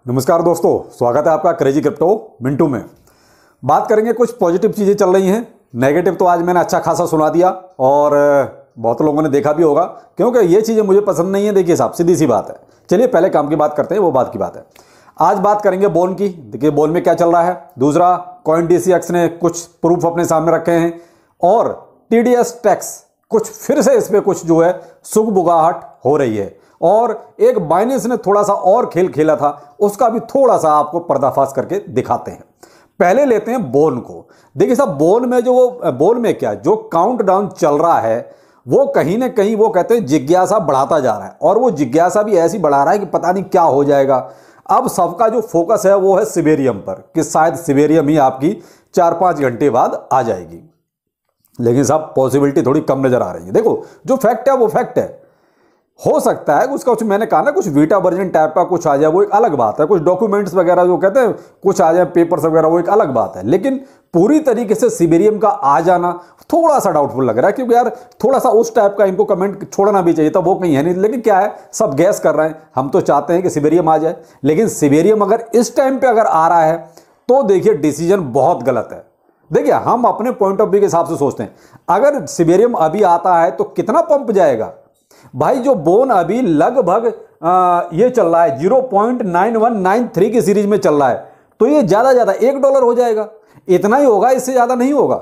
नमस्कार दोस्तों, स्वागत है आपका क्रेजी क्रिप्टो मिंटू में। बात करेंगे कुछ पॉजिटिव चीज़ें चल रही हैं। नेगेटिव तो आज मैंने अच्छा खासा सुना दिया और बहुत लोगों ने देखा भी होगा, क्योंकि ये चीज़ें मुझे पसंद नहीं है। देखिए साहब, सीधी सी बात है। चलिए पहले काम की बात करते हैं, वो बात की बात है। आज बात करेंगे बोन की। देखिए बोन में क्या चल रहा है। दूसरा, CoinDCX ने कुछ प्रूफ अपने सामने रखे हैं और TDS टैक्स कुछ फिर से इस पर कुछ जो है सुगबुगाहट हो रही है। और एक बाइनेंस ने थोड़ा सा और खेल खेला था, उसका भी थोड़ा सा आपको पर्दाफाश करके दिखाते हैं। पहले लेते हैं बोन को। देखिए साहब, बोन में क्या जो काउंटडाउन चल रहा है वो कहीं ना कहीं वो कहते हैं जिज्ञासा बढ़ाता जा रहा है, और वो जिज्ञासा भी ऐसी बढ़ा रहा है कि पता नहीं क्या हो जाएगा। अब सबका जो फोकस है वो है सिबेरियम पर, कि शायद सिबेरियम ही आपकी 4-5 घंटे बाद आ जाएगी। लेकिन साहब पॉसिबिलिटी थोड़ी कम नजर आ रही है। देखो जो फैक्ट है वो फैक्ट है। हो सकता है उसका कुछ, मैंने कहा ना, कुछ बीटा वर्जन टाइप का कुछ आ जाए, वो एक अलग बात है। कुछ डॉक्यूमेंट्स वगैरह जो कहते हैं कुछ आ जाए, पेपर्स वगैरह, वो एक अलग बात है। लेकिन पूरी तरीके से सिबेरियम का आ जाना थोड़ा सा डाउटफुल लग रहा है, क्योंकि यार थोड़ा सा उस टाइप का इनको कमेंट छोड़ना भी चाहिए था, वो कहीं है नहीं। लेकिन क्या है, सब गैस कर रहे हैं। हम तो चाहते हैं कि सिबेरियम आ जाए, लेकिन सिबेरियम अगर इस टाइम पे अगर आ रहा है तो देखिए डिसीजन बहुत गलत है। देखिए हम अपने पॉइंट ऑफ व्यू के हिसाब से सोचते हैं, अगर सिबेरियम अभी आता है तो कितना पंप जाएगा भाई। जो बोन अभी लगभग ये चल रहा है 0.9193 की सीरीज में चल रहा है, तो ये ज्यादा $1 हो जाएगा। इतना ही होगा, इससे ज्यादा नहीं होगा,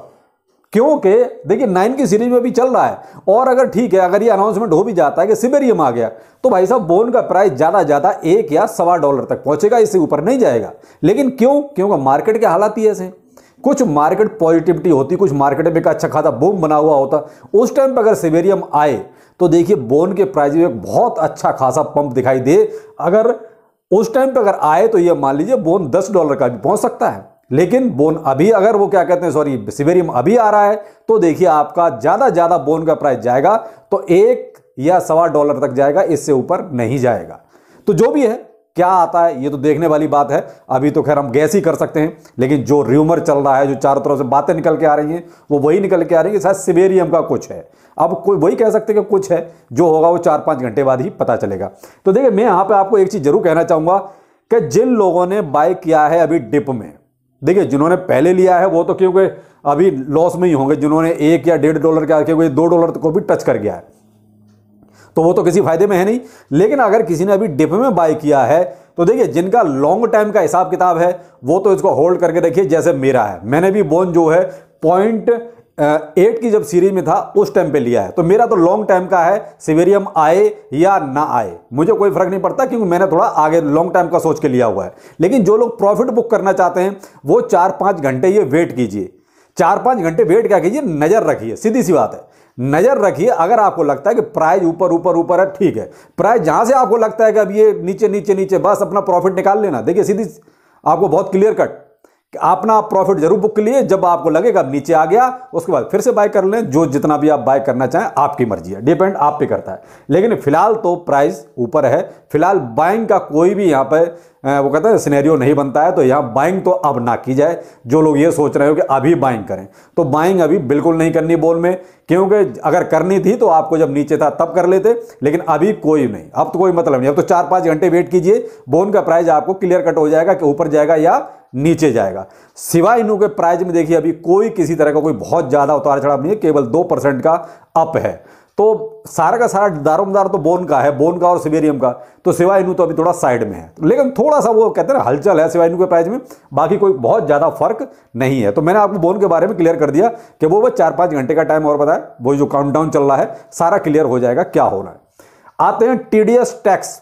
क्योंकि देखिए 9 की सीरीज में भी चल रहा है। और अगर ठीक है, अगर ये अनाउंसमेंट हो भी जाता है कि सिबेरियम आ गया, तो भाई साहब बोन का प्राइस ज्यादा $1 या $1.25 तक पहुंचेगा, इससे ऊपर नहीं जाएगा। लेकिन क्यों? क्योंकि मार्केट के हालात ही ऐसे हैं। कुछ मार्केट पॉजिटिविटी होती, कुछ मार्केट में एक अच्छा खासा बूम बना हुआ होता, उस टाइम पर अगर सिबेरियम आए तो देखिए बोन के प्राइस में एक बहुत अच्छा खासा पंप दिखाई दे। अगर उस टाइम पे अगर आए तो ये मान लीजिए बोन $10 का भी पहुंच सकता है। लेकिन बोन अभी, अगर वो क्या कहते हैं, सॉरी, सिबेरियम अभी आ रहा है, तो देखिए आपका ज्यादा बोन का प्राइस जाएगा तो $1 या $1.25 तक जाएगा, इससे ऊपर नहीं जाएगा। तो जो भी है, क्या आता है ये तो देखने वाली बात है। अभी तो खैर हम गैस ही कर सकते हैं, लेकिन जो र्यूमर चल रहा है, जो चारों तरफ से बातें निकल के आ रही हैं, वो वही निकल के आ रही है, शायद सिबेरियम का कुछ है। अब कोई वही कह सकते हैं कि कुछ है, जो होगा वो 4-5 घंटे बाद ही पता चलेगा। तो देखिए मैं यहां पे आपको एक चीज जरूर कहना चाहूंगा कि जिन लोगों ने बाय किया है अभी डिप में, देखिए जिन्होंने पहले लिया है वो तो क्योंकि अभी लॉस में ही होंगे। जिन्होंने $1 या $1.5 के आके $2 को भी टच कर गया है, तो वो तो किसी फायदे में है नहीं। लेकिन अगर किसी ने अभी डिप में बाय किया है, तो देखिए जिनका लॉन्ग टाइम का हिसाब किताब है वो तो इसको होल्ड करके रखिए, जैसे मेरा है। मैंने भी बोन जो है 0.8 की जब सीरीज में था उस टाइम पे लिया है, तो मेरा तो लॉन्ग टाइम का है। सिबेरियम आए या ना आए मुझे कोई फर्क नहीं पड़ता, क्योंकि मैंने थोड़ा आगे लॉन्ग टाइम का सोच के लिया हुआ है। लेकिन जो लोग प्रॉफिट बुक करना चाहते हैं वो 4-5 घंटे ये वेट कीजिए। 4-5 घंटे वेट क्या कीजिए, नजर रखिए। सीधी सी बात है, नजर रखिए। अगर आपको लगता है कि प्राइस ऊपर है, ठीक है। प्राइस जहां से आपको लगता है कि अब ये नीचे बस अपना प्रॉफिट निकाल लेना। देखिए सीधी, आपको बहुत क्लियर कट अपना प्रॉफिट जरूर बुक लिए। जब आपको लगेगा अब नीचे आ गया, उसके बाद फिर से बाय कर लें। जो जितना भी आप बाय करना चाहें, आपकी मर्जी है, डिपेंड आप पे करता है। लेकिन फिलहाल तो प्राइस ऊपर है। फिलहाल बाइंग का कोई भी यहां पर वो कहते हैं सिनेरियो नहीं बनता है, तो यहां बाइंग तो अब ना की जाए। जो लोग ये सोच रहे हो कि अभी बाइंग करें, तो बाइंग अभी बिल्कुल नहीं करनी बोन में, क्योंकि अगर करनी थी तो आपको जब नीचे था तब कर लेते। लेकिन अभी कोई नहीं, अब तो कोई मतलब नहीं। अब तो 4-5 घंटे वेट कीजिए, बोन का प्राइस आपको क्लियर कट हो जाएगा कि ऊपर जाएगा या नीचे जाएगा। सिवाय इनू के प्राइस में देखिए अभी कोई किसी तरह का कोई बहुत ज्यादा उतार चढ़ाव नहीं है, केवल 2% का अप है। तो सारा का सारा दारोमदार तो बोन का है, बोन का और सिबेरियम का। तो सिवाय इनू तो अभी थोड़ा साइड में है, लेकिन थोड़ा सा वो कहते हैं ना हलचल है सिवाय इनू के प्राइस में। बाकी कोई बहुत ज्यादा फर्क नहीं है। तो मैंने आपको बोन के बारे में क्लियर कर दिया कि वो 4-5 घंटे का टाइम और बताया, वो जो काउंटडाउन चल रहा है सारा क्लियर हो जाएगा क्या होना है। आते हैं TDS टैक्स।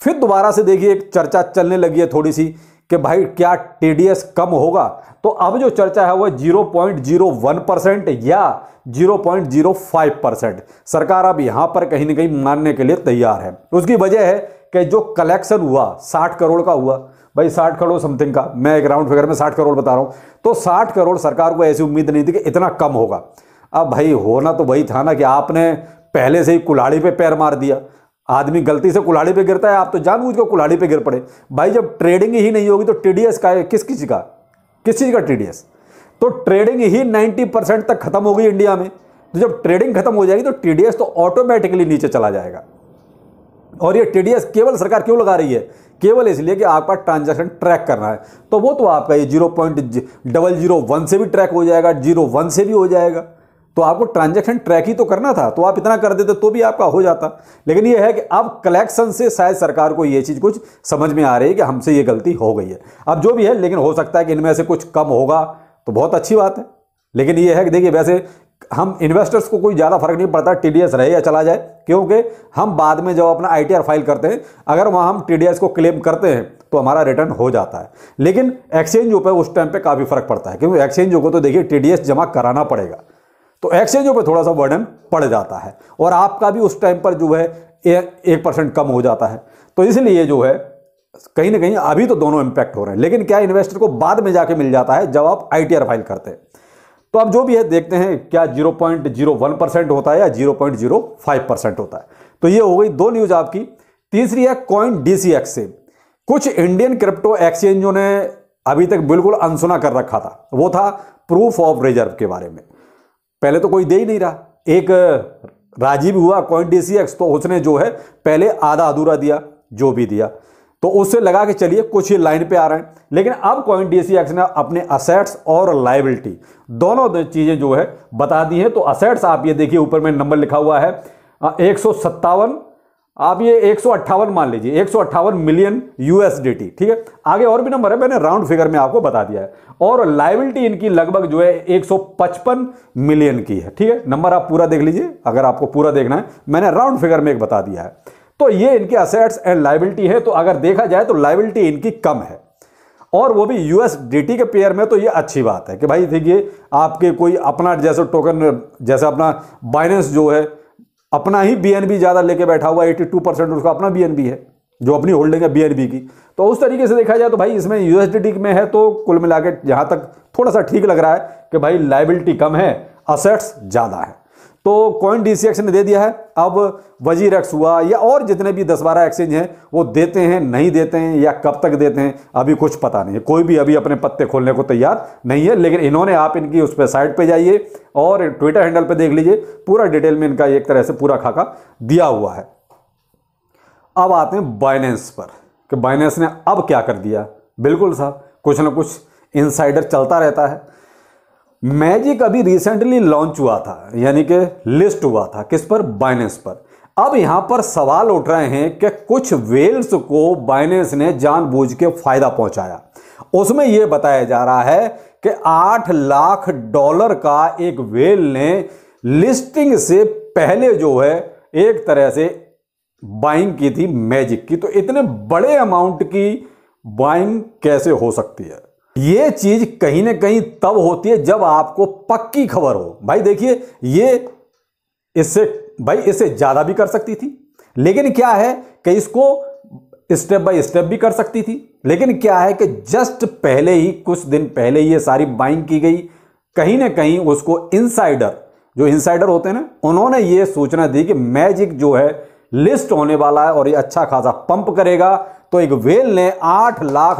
फिर दोबारा से देखिए एक चर्चा चलने लगी है थोड़ी सी कि भाई क्या TDS कम होगा। तो अब जो चर्चा है वो 0.01% या 0.05%। सरकार अब यहां पर कहीं ना कहीं मानने के लिए तैयार है। उसकी वजह है कि जो कलेक्शन हुआ 60 करोड़ का हुआ, भाई 60 करोड़ समथिंग का, मैं एक राउंड फिगर में 60 करोड़ बता रहा हूं। तो 60 करोड़ सरकार को ऐसी उम्मीद नहीं थी कि इतना कम होगा। अब भाई होना तो वही था ना कि आपने पहले से ही कुल्हाड़ी पे पैर मार दिया। आदमी गलती से कुल्हाड़ी पे गिरता है, आप तो जानबूझ के कुल्हाड़ी पे गिर पड़े। भाई जब ट्रेडिंग ही नहीं होगी तो TDS का किस चीज का TDS? तो ट्रेडिंग ही 90% तक खत्म हो गई इंडिया में। तो जब ट्रेडिंग खत्म हो जाएगी तो TDS तो ऑटोमेटिकली नीचे चला जाएगा। और ये TDS केवल सरकार क्यों लगा रही है केवल इसलिए कि आपका ट्रांजैक्शन ट्रैक करना है। तो वो तो आपका ये 0.001 से भी ट्रैक हो जाएगा, 0.1 से भी हो जाएगा। तो आपको ट्रांजैक्शन ट्रैक ही तो करना था, तो आप इतना कर देते तो भी आपका हो जाता। लेकिन ये है कि अब कलेक्शन से शायद सरकार को ये चीज़ कुछ समझ में आ रही है कि हमसे ये गलती हो गई है। अब जो भी है, लेकिन हो सकता है कि इनमें से कुछ कम होगा तो बहुत अच्छी बात है। लेकिन ये है कि देखिए, वैसे हम इन्वेस्टर्स को कोई ज़्यादा फर्क नहीं पड़ता टीडीएस रहे या चला जाए, क्योंकि हम बाद में जब अपना आईटीआर फाइल करते हैं, अगर वहाँ हम टीडीएस को क्लेम करते हैं तो हमारा रिटर्न हो जाता है। लेकिन एक्सचेंजों पे उस टाइम पे काफ़ी फर्क पड़ता है, क्योंकि एक्सचेंजों को तो देखिए टीडीएस जमा कराना पड़ेगा, तो एक्सचेंजों पे थोड़ा सा बर्डन पड़ जाता है, और आपका भी उस टाइम पर जो है 1% कम हो जाता है। तो इसलिए जो है कहीं ना कहीं अभी तो दोनों इंपैक्ट हो रहे हैं, लेकिन क्या इन्वेस्टर को बाद में जाके मिल जाता है जब आप आईटीआर फाइल करते हैं। तो अब जो भी है देखते हैं, क्या 0.01% होता है या 0.05% होता है। तो ये हो गई दो न्यूज आपकी। तीसरी है CoinDCX से। कुछ इंडियन क्रिप्टो एक्सचेंजों ने अभी तक बिल्कुल अनसुना कर रखा था, वो था प्रूफ ऑफ रिजर्व के बारे में। पहले तो कोई दे ही नहीं रहा। एक राजीव हुआ CoinDCX, तो उसने जो है पहले आधा अधूरा दिया, जो भी दिया, तो उससे लगा के चलिए कुछ ही लाइन पे आ रहे हैं। लेकिन अब CoinDCX ने अपने असेट्स और लायबिलिटी दोनों चीजें जो है बता दी हैं। तो असेट्स आप ये देखिए, ऊपर में नंबर लिखा हुआ है 157, आप ये 158 मान लीजिए, 158 मिलियन USDT, ठीक है। आगे और भी नंबर है, मैंने राउंड फिगर में आपको बता दिया है। और लायबिलिटी इनकी लगभग जो है 155 मिलियन की है, ठीक है। नंबर आप पूरा देख लीजिए, अगर आपको पूरा देखना है, मैंने राउंड फिगर में एक बता दिया है। तो ये इनके असेट्स एंड लायबिलिटी है। तो अगर देखा जाए तो लायबिलिटी इनकी कम है, और वो भी USDT के पेयर में। तो ये अच्छी बात है कि भाई देखिए, आपके कोई अपना जैसे टोकन, जैसे अपना बाइनेंस जो है अपना ही BNB ज़्यादा लेके बैठा हुआ, 82% उसका अपना BNB है, जो अपनी होल्डिंग है BNB की। तो उस तरीके से देखा जाए तो भाई इसमें USDT में है, तो कुल मिला के यहाँ तक थोड़ा सा ठीक लग रहा है कि भाई लायबिलिटी कम है, असेट्स ज़्यादा है। तो CoinDCX ने दे दिया है। अब WazirX हुआ या और जितने भी 10-12 एक्सचेंज हैं, वो देते हैं, नहीं देते हैं, या कब तक देते हैं अभी कुछ पता नहीं है। कोई भी अभी अपने पत्ते खोलने को तैयार नहीं है। लेकिन इन्होंने, आप इनकी उस पर साइट पे जाइए और ट्विटर हैंडल पे देख लीजिए, पूरा डिटेल में इनका एक तरह से पूरा खाका दिया हुआ है। अब आते हैं बाइनेंस पर कि बाइनेंस ने अब क्या कर दिया। बिल्कुल साहब, कुछ ना कुछ इनसाइडर चलता रहता है। मैजिक अभी रिसेंटली लॉन्च हुआ था, यानी कि लिस्ट हुआ था, किस पर? बाइनेंस पर। अब यहां पर सवाल उठ रहे हैं कि कुछ वेल्स को बाइनेंस ने जानबूझ के फायदा पहुंचाया। उसमें यह बताया जा रहा है कि $8 लाख का एक वेल ने लिस्टिंग से पहले जो है एक तरह से बाइंग की थी मैजिक की। तो इतने बड़े अमाउंट की बाइंग कैसे हो सकती है? ये चीज कहीं ना कहीं तब होती है जब आपको पक्की खबर हो। भाई देखिए, ये इससे ज्यादा भी कर सकती थी, लेकिन क्या है कि इसको स्टेप बाय स्टेप भी कर सकती थी। लेकिन क्या है कि जस्ट पहले ही, कुछ दिन पहले ये सारी बाइंग की गई। कहीं ना कहीं उसको जो इंसाइडर होते हैं ना, उन्होंने ये सूचना दी कि मैजिक जो है लिस्ट होने वाला है और ये अच्छा खासा पंप करेगा। तो एक वेल ने $8 लाख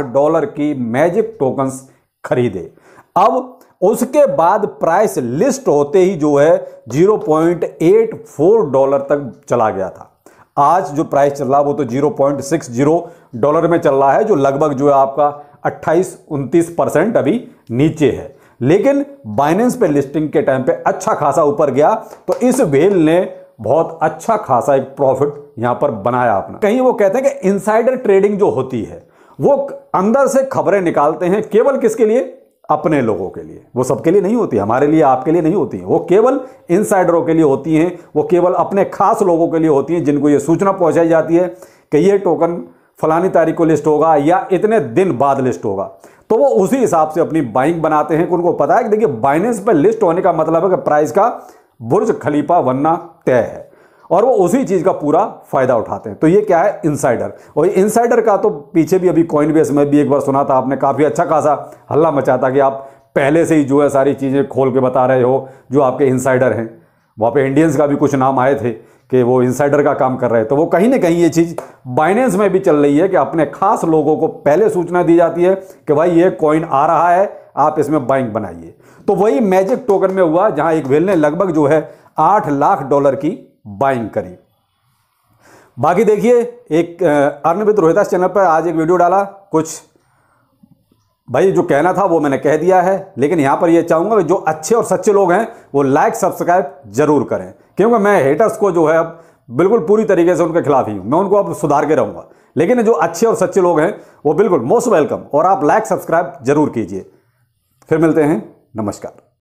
की मैजिक टोकन्स खरीदे। अब उसके बाद प्राइस लिस्ट होते ही जो है $0.84 तक चला गया था। आज जो प्राइस चल रहा है वो तो $0.60 में चल रहा है, जो लगभग जो है आपका 28-29% अभी नीचे है। लेकिन बाइनेंस पे लिस्टिंग के टाइम पे अच्छा खासा ऊपर गया। तो इस वेल ने बहुत अच्छा खासा एक प्रॉफिट यहां पर बनाया अपना। कहीं वो कहते हैं कि इनसाइडर ट्रेडिंग जो होती है, वो अंदर से खबरें निकालते हैं, केवल किसके लिए? अपने लोगों के लिए। वो सबके लिए नहीं होती, हमारे लिए, आपके लिए नहीं होती है। वो केवल इनसाइडरों के लिए होती हैं। वो केवल अपने खास लोगों के लिए होती हैं, जिनको ये सूचना पहुंचाई जाती है कि ये टोकन फलानी तारीख को लिस्ट होगा या इतने दिन बाद लिस्ट होगा। तो वो उसी हिसाब से अपनी बाइंग बनाते हैं। उनको पता है कि देखिए, बाइनेंस पर लिस्ट होने का मतलब है कि प्राइस का बुर्ज खलीफा बनना तय है, और वो उसी चीज का पूरा फायदा उठाते हैं। तो ये क्या है? इनसाइडर। और इनसाइडर का तो पीछे भी अभी कॉइनबेस में भी एक बार सुना था आपने, काफी अच्छा खासा हल्ला मचा था कि आप पहले से ही जो है सारी चीजें खोल के बता रहे हो जो आपके इनसाइडर हैं। वहां पे इंडियंस का भी कुछ नाम आए थे कि वो इनसाइडर का काम कर रहे हैं। तो वो कहीं ना कहीं ये चीज बाइनेंस में भी चल रही है कि अपने खास लोगों को पहले सूचना दी जाती है कि भाई ये कॉइन आ रहा है, आप इसमें बाइंग बनाइए। तो वही मैजिक टोकन में हुआ, जहां एक वेल ने लगभग जो है $8 लाख की बाइंग करी। बाकी देखिए, एक अर्न विद रोहितास चैनल पर आज एक वीडियो डाला, कुछ भाई जो कहना था वो मैंने कह दिया है, लेकिन यहां पर ये चाहूंगा कि जो अच्छे और सच्चे लोग हैं वो लाइक सब्सक्राइब जरूर करें, क्योंकि मैं हेटर्स को जो है अब बिल्कुल पूरी तरीके से उनके खिलाफ ही हूं, मैं उनको अब सुधार के रहूंगा। लेकिन जो अच्छे और सच्चे लोग हैं वो बिल्कुल मोस्ट वेलकम, और आप लाइक सब्सक्राइब जरूर कीजिए। फिर मिलते हैं, नमस्कार।